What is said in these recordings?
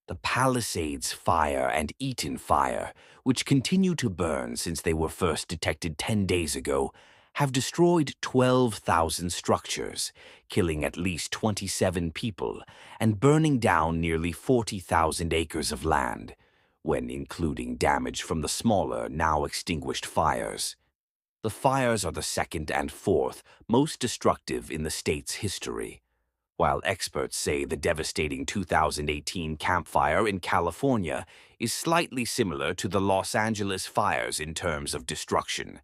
The Palisades fire and Eaton fire, which continue to burn since they were first detected 10 days ago, have destroyed 12,000 structures, killing at least 27 people and burning down nearly 40,000 acres of land, when including damage from the smaller, now extinguished fires. The fires are the second and fourth most destructive in the state's history. While experts say the devastating 2018 Camp Fire in California is slightly similar to the Los Angeles fires in terms of destruction.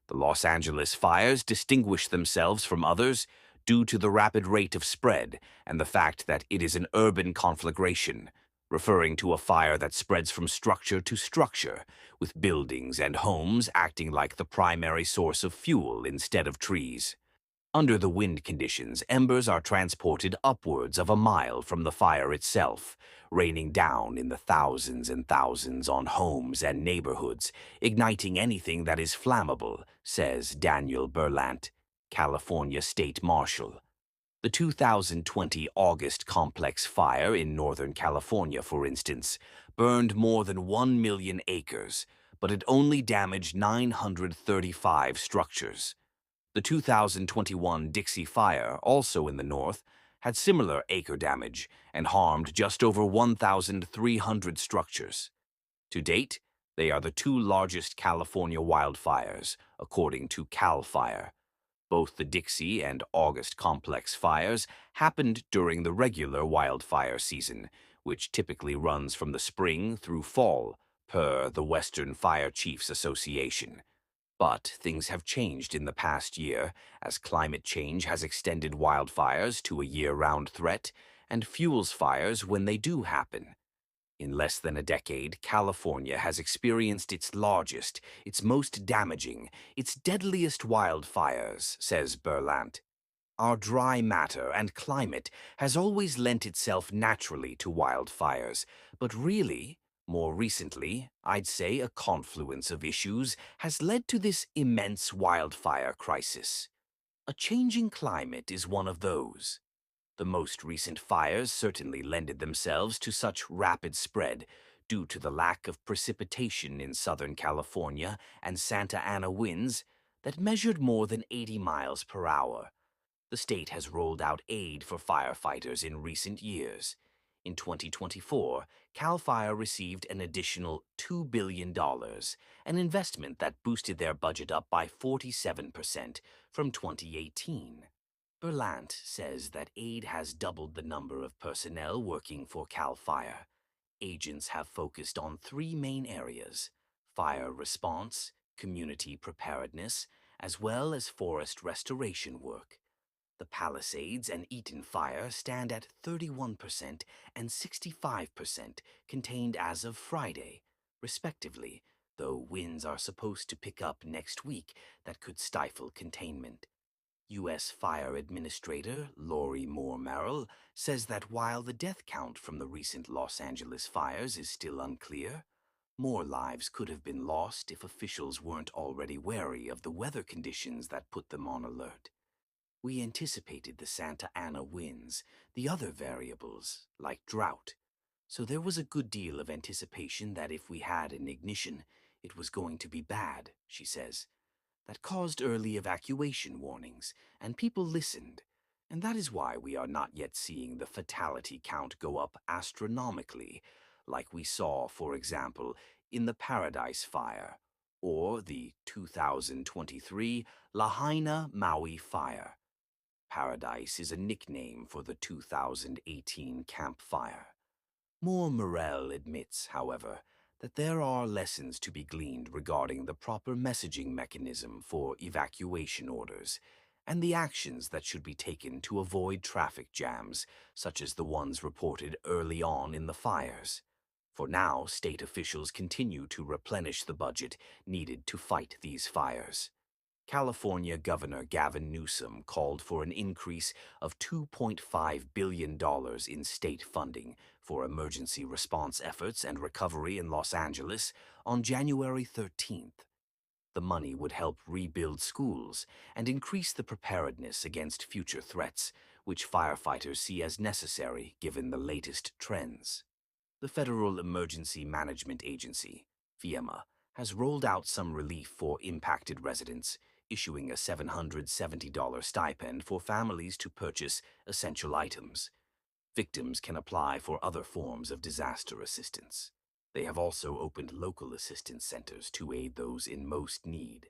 The Los Angeles fires distinguish themselves from others due to the rapid rate of spread and the fact that it is an urban conflagration, referring to a fire that spreads from structure to structure, with buildings and homes acting like the primary source of fuel instead of trees. Under the wind conditions, embers are transported upwards of a mile from the fire itself, raining down in the thousands and thousands on homes and neighborhoods, igniting anything that is flammable, says Daniel Berlant, California State Marshal. The 2020 August complex fire in Northern California, for instance, burned more than 1 million acres, but it only damaged 935 structures. The 2021 Dixie Fire, also in the north, had similar acre damage and harmed just over 1,300 structures. To date, they are the two largest California wildfires, according to CAL FIRE. Both the Dixie and August complex fires happened during the regular wildfire season, which typically runs from the spring through fall, per the Western Fire Chiefs Association. But things have changed in the past year as climate change has extended wildfires to a year-round threat and fuels fires when they do happen. In less than a decade, California has experienced its largest, its most damaging, its deadliest wildfires, says Berlant. Our dry matter and climate has always lent itself naturally to wildfires, but really, more recently, I'd say a confluence of issues has led to this immense wildfire crisis. A changing climate is one of those. The most recent fires certainly lended themselves to such rapid spread due to the lack of precipitation in Southern California and Santa Ana winds that measured more than 80 miles per hour. The state has rolled out aid for firefighters in recent years. In 2024, CAL FIRE received an additional $2 billion, an investment that boosted their budget up by 47% from 2018. Berlant says that aid has doubled the number of personnel working for CAL FIRE. Agents have focused on three main areas: fire response, community preparedness, as well as forest restoration work. The Palisades and Eaton fire stand at 31% and 65% contained as of Friday, respectively, though winds are supposed to pick up next week that could stifle containment. U.S. Fire Administrator Lori Moore Merrill says that while the death count from the recent Los Angeles fires is still unclear, more lives could have been lost if officials weren't already wary of the weather conditions that put them on alert. We anticipated the Santa Ana winds, the other variables, like drought. So there was a good deal of anticipation that if we had an ignition, it was going to be bad, she says. That caused early evacuation warnings, and people listened. And that is why we are not yet seeing the fatality count go up astronomically, like we saw, for example, in the Paradise Fire, or the 2023 Lahaina Maui Fire. Paradise is a nickname for the 2018 Camp Fire. Moore Morell admits, however, that there are lessons to be gleaned regarding the proper messaging mechanism for evacuation orders and the actions that should be taken to avoid traffic jams, such as the ones reported early on in the fires. For now, state officials continue to replenish the budget needed to fight these fires. California Governor Gavin Newsom called for an increase of $2.5 billion in state funding for emergency response efforts and recovery in Los Angeles on January 13th. The money would help rebuild schools and increase the preparedness against future threats, which firefighters see as necessary given the latest trends. The Federal Emergency Management Agency, FEMA, has rolled out some relief for impacted residents, issuing a $770 stipend for families to purchase essential items. Victims can apply for other forms of disaster assistance. They have also opened local assistance centers to aid those in most need.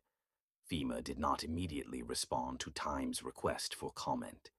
FEMA did not immediately respond to Time's request for comment.